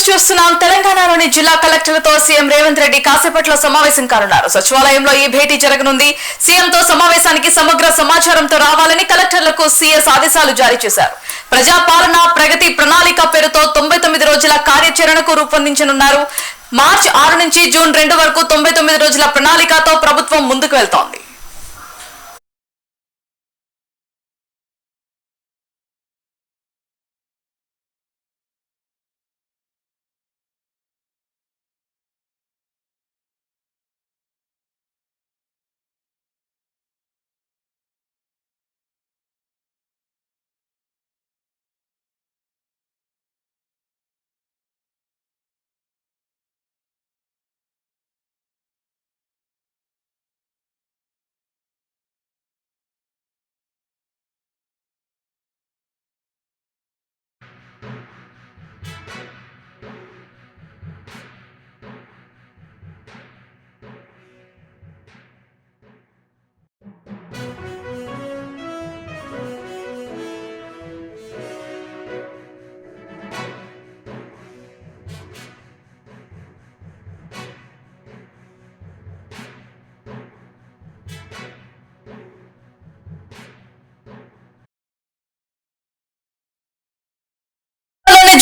News చూస్తున్నాం. తెలంగాణలోని జిల్లా కలెక్టర్లతో సీఎం రేవంత్ రెడ్డి కాసేపట్లో సమావేశం కానున్నారు. సచివాలయంలో ఈ భేటీ జరగనుంది. సీఎంతో సమావేశానికి సమగ్ర సమాచారంతో రావాలని కలెక్టర్లకు సీఎస్ ఆదేశాలు జారీ చేశారు. ప్రజాపాలన ప్రగతి ప్రణాళిక పేరుతో 99 రోజుల కార్యాచరణకు రూపొందించనున్నారు. మార్చి 6 నుంచి జూన్ 2 వరకు 99 రోజుల ప్రణాళికతో ప్రభుత్వం ముందుకు వెళ్తోంది.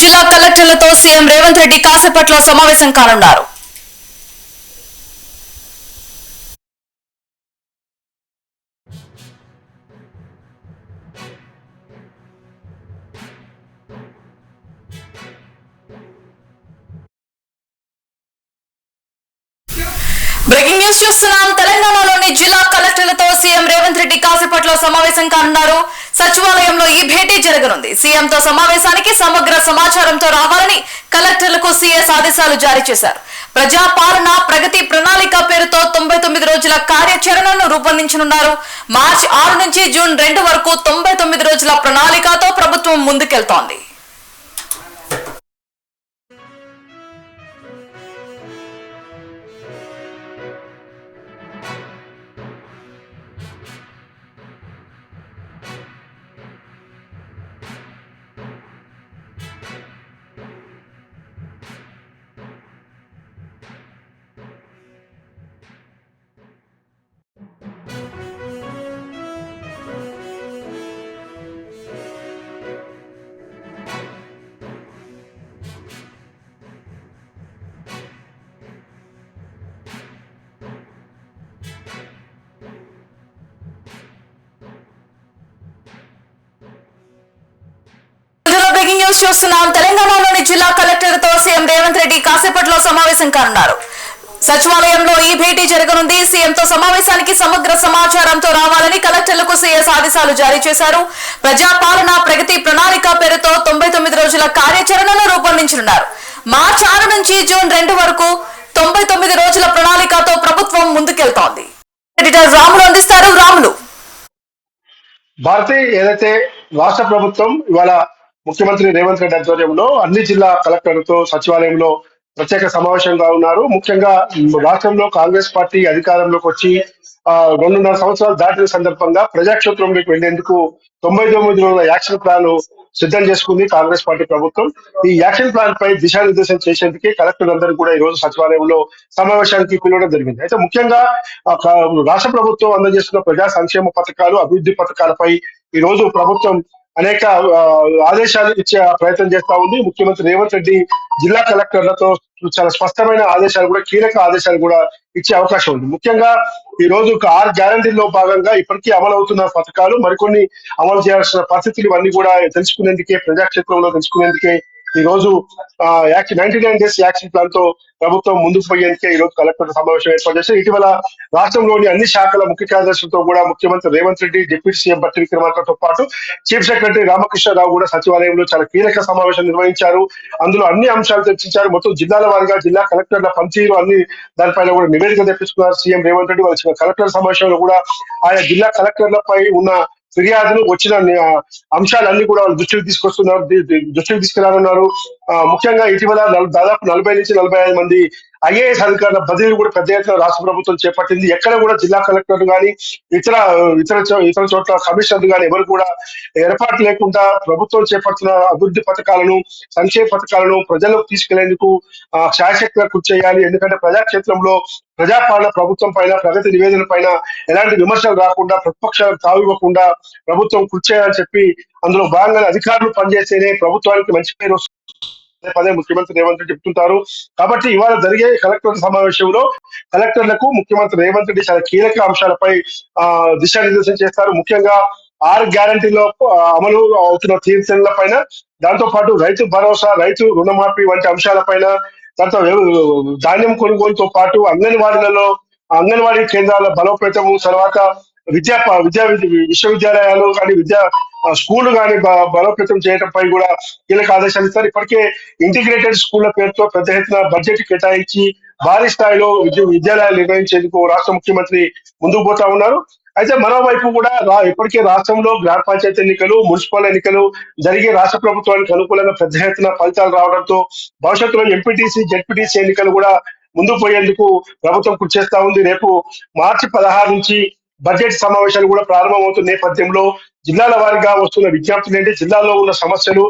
జిల్లా కలెక్టర్లతో సీఎం రేవంత్ రెడ్డి కాసేపట్లో సమావేశం కానున్నారు. బ్రేకింగ్ న్యూస్ చూస్తున్నాం. తెలంగాణలోని జిల్లా కలెక్టర్లతో సీఎం రేవంత్ రెడ్డి కాసేపట్లో సమావేశం కానున్నారు. సచివాలయంలో ఈ భేటీ జరగనుంది. సీఎంతో సమావేశానికి సమగ్ర సమాచారంతో రావాలని కలెక్టర్లకు సీఎస్ ఆదేశాలు జారీ చేశారు. ప్రజాపాలన ప్రగతి ప్రణాళిక పేరుతో 99 రోజుల కార్యాచరణను రూపొందించనున్నారు. మార్చి 6 నుంచి జూన్ 2 వరకు 99 రోజుల ప్రణాళికతో ప్రభుత్వం ముందుకెళ్తోంది. న్యూస్ చూస్తున్నాం. తెలంగాణలోని జిల్లా కలెక్టర్లతో సీఎం రేవంత్ రెడ్డి కాసేపట్లో సమావేశం కానున్నారు. సచివాలయంలో ఈ భేటీ జరగనుంది. సీఎంతో సమావేశానికి సమగ్ర సమాచారంతో రావాలని కలెక్టర్లకు సీఎస్ ఆదేశాలు జారీ చేశారు. ప్రజాపాలన ప్రగతి ప్రణాళిక పేరుతో 99 రోజుల కార్యాచరణను రూపొందించనున్నారు. మార్చి 6 నుంచి జూన్ 2 వరకు 99 రోజుల ప్రణాళికతో ప్రభుత్వం ముందుకెళ్తోంది. ఎడిటర్ రాములు అందిస్తారు. రాములు, భారతి ఏదైతే రాష్ట్ర ప్రభుత్వం ఇవాళ ముఖ్యమంత్రి రేవంత్ రెడ్డి ఆధ్వర్యంలో అన్ని జిల్లా కలెక్టర్లతో సచివాలయంలో ప్రత్యేక సమావేశంగా ఉన్నారు. ముఖ్యంగా రాష్ట్రంలో కాంగ్రెస్ పార్టీ అధికారంలోకి వచ్చి 2.5 సంవత్సరాలు దాటిన సందర్భంగా ప్రజాక్షేత్రంలోకి వెళ్లేందుకు 99 రోజుల యాక్షన్ ప్లాన్ సిద్ధం చేసుకుంది కాంగ్రెస్ పార్టీ ప్రభుత్వం. ఈ యాక్షన్ ప్లాన్ పై దిశానిర్దేశం చేసేందుకే కలెక్టర్లందరూ కూడా ఈ రోజు సచివాలయంలో సమావేశానికి పిలవడం జరిగింది. అయితే ముఖ్యంగా రాష్ట్ర ప్రభుత్వం అందజేస్తున్న ప్రజా సంక్షేమ పథకాలు అభివృద్ధి పథకాలపై ఈ రోజు ప్రభుత్వం అనేక ఆదేశాలు ఇచ్చే ప్రయత్నం చేస్తా ఉంది. ముఖ్యమంత్రి రేవంత్ రెడ్డి జిల్లా కలెక్టర్లతో చాలా స్పష్టమైన ఆదేశాలు కూడా కీలక ఆదేశాలు కూడా ఇచ్చే అవకాశం ఉంది. ముఖ్యంగా ఈ రోజు 6 గ్యారంటీల్లో భాగంగా ఇప్పటికీ అమలు అవుతున్న పథకాలు మరికొన్ని అమలు చేయాల్సిన పరిస్థితులు ఇవన్నీ కూడా తెలుసుకునేందుకే ప్రజాక్షేత్రంలో తెలుసుకునేందుకే ఈ రోజు 99 డేస్ యాక్షన్ ప్లాన్ తో ప్రభుత్వం ముందుకు పోయేందుకే ఈ రోజు కలెక్టర్ సమావేశం ఏర్పాటు చేశారు. ఇటీవల రాష్ట్రంలోని అన్ని శాఖల ముఖ్య కార్యదర్శులతో కూడా ముఖ్యమంత్రి రేవంత్ రెడ్డి, డిప్యూటీ సీఎం బట్టి విక్రమార్కతో పాటు చీఫ్ సెక్రటరీ రామకృష్ణరావు కూడా సచివాలయంలో చాలా కీలక సమావేశం నిర్వహించారు. అందులో అన్ని అంశాలు చర్చించారు. మొత్తం జిల్లాల వారిగా జిల్లా కలెక్టర్ల పనితీరు అన్ని దానిపైన కూడా నివేదిక తెప్పించుకున్నారు సీఎం రేవంత్ రెడ్డి. వచ్చిన కలెక్టర్ సమావేశంలో కూడా ఆయా జిల్లా కలెక్టర్లపై ఉన్న ఫిర్యాదులు వచ్చిన అంశాలన్నీ కూడా వాళ్ళు దృష్టికి తీసుకురానున్నారు. ముఖ్యంగా ఇటీవల దాదాపు 40 నుంచి 45 మంది ఐఏఎస్ అధికారుల బదిలీలు కూడా పెద్ద ఎత్తున రాష్ట్ర ప్రభుత్వం చేపట్టింది. ఎక్కడ కూడా జిల్లా కలెక్టర్లు కానీ ఇతర ఇతర చోట్ల కమిషనర్లు కానీ ఎవరు కూడా ఏర్పాటు లేకుండా ప్రభుత్వం చేపడుతున్న అభివృద్ధి పథకాలను, సంక్షేమ పథకాలను ప్రజలకు తీసుకెళ్లేందుకు శాయశక్తిగా కృషి చేయాలి. ఎందుకంటే ప్రజాక్షేత్రంలో ప్రజాపాలన ప్రభుత్వం పైన, ప్రగతి నివేదన పైన ఎలాంటి విమర్శలు రాకుండా, ప్రతిపక్షాలకు తావివ్వకుండా ప్రభుత్వం కృషి చేయాలని చెప్పి అందులో భాగంగా అధికారులు పనిచేస్తేనే ప్రభుత్వానికి మంచి పేరు వస్తుంది. పదే ముఖ్యమంత్రి రేవంత్ రెడ్డి చెప్తుంటారు. కాబట్టి ఇవాళ జరిగే కలెక్టర్ సమావేశంలో కలెక్టర్లకు ముఖ్యమంత్రి రేవంత్ రెడ్డి చాలా కీలక అంశాలపై దిశానిర్దేశం చేస్తారు. ముఖ్యంగా 6 గ్యారంటీలో అమలు అవుతున్న తీర్చల పైన, దాంతో పాటు రైతు భరోసా, రైతు రుణమాఫీ వంటి అంశాలపైన, దాంతో ధాన్యం కొనుగోలుతో పాటు అంగన్వాడీ కేంద్రాల బలోపేతము, తర్వాత విశ్వవిద్యాలయాలు కానీ స్కూళ్లు కానీ బలోపేతం చేయడంపై కూడా కీలక ఆదేశాలు ఇస్తారు. ఇప్పటికే ఇంటిగ్రేటెడ్ స్కూళ్ల పేరుతో పెద్ద ఎత్తున బడ్జెట్ కేటాయించి భారీ స్థాయిలో విద్యాలయాలు నిర్వహించేందుకు రాష్ట్ర ముఖ్యమంత్రి ముందుకు పోతా ఉన్నారు. అయితే మరోవైపు కూడా ఇప్పటికే రాష్ట్రంలో గ్రామ పంచాయతీ ఎన్నికలు, మున్సిపల్ ఎన్నికలు జరిగి రాష్ట్ర ప్రభుత్వానికి అనుకూలంగా పెద్ద ఎత్తున ఫలితాలు రావడంతో భవిష్యత్తులో ఎంపీటీసీ, జెడ్పీటీసీ ఎన్నికలు కూడా ముందుకు పోయేందుకు ప్రభుత్వం కృషి చేస్తా ఉంది. రేపు మార్చి 16 నుంచి బడ్జెట్ సమావేశాలు కూడా ప్రారంభమవుతున్న నేపథ్యంలో జిల్లాల వారీగా వస్తున్న విజ్ఞప్తులు ఏంటి, జిల్లాలో ఉన్న సమస్యలు,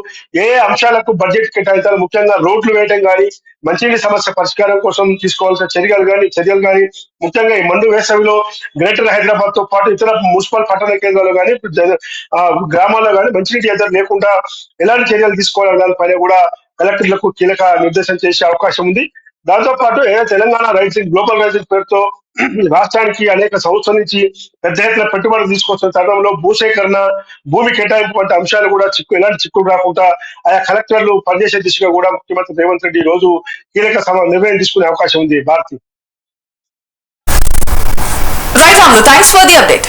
ఏ అంశాలకు బడ్జెట్ కేటాయించాలి, ముఖ్యంగా రోడ్లు వేయడం కానీ, మంచినీటి సమస్య పరిష్కారం కోసం తీసుకోవాల్సిన చర్యలు కానీ ముఖ్యంగా ఈ మండు వేసవిలో గ్రేటర్ హైదరాబాద్ తో పాటు ఇతర మున్సిపల్ పట్టణ కేంద్రాలు కానీ, గ్రామాల్లో కానీ మంచినీటి ఎద్దరు లేకుండా ఎలాంటి చర్యలు తీసుకోవాలని దానిపైన కూడా కలెక్టర్లకు కీలక నిర్దేశం చేసే అవకాశం ఉంది. దాంతో పాటు తెలంగాణ రైజింగ్, గ్లోబల్ రైజింగ్ పేరుతో రాష్ట్రానికి అనేక సంవత్సరాల నుంచి పెద్ద ఎత్తున పెట్టుబడులు తీసుకొస్తున్న తరుణంలో భూసేకరణ, భూమి కేటాయింపు వంటి అంశాలు కూడా ఎలాంటి చిక్కులు రాకుండా ఆయా కలెక్టర్లు పనిచేసే దిశగా కూడా ముఖ్యమంత్రి రేవంత్ రెడ్డి ఈ రోజు కీలక నిర్ణయం తీసుకునే అవకాశం ఉంది. Bharati. Right, thanks for the update.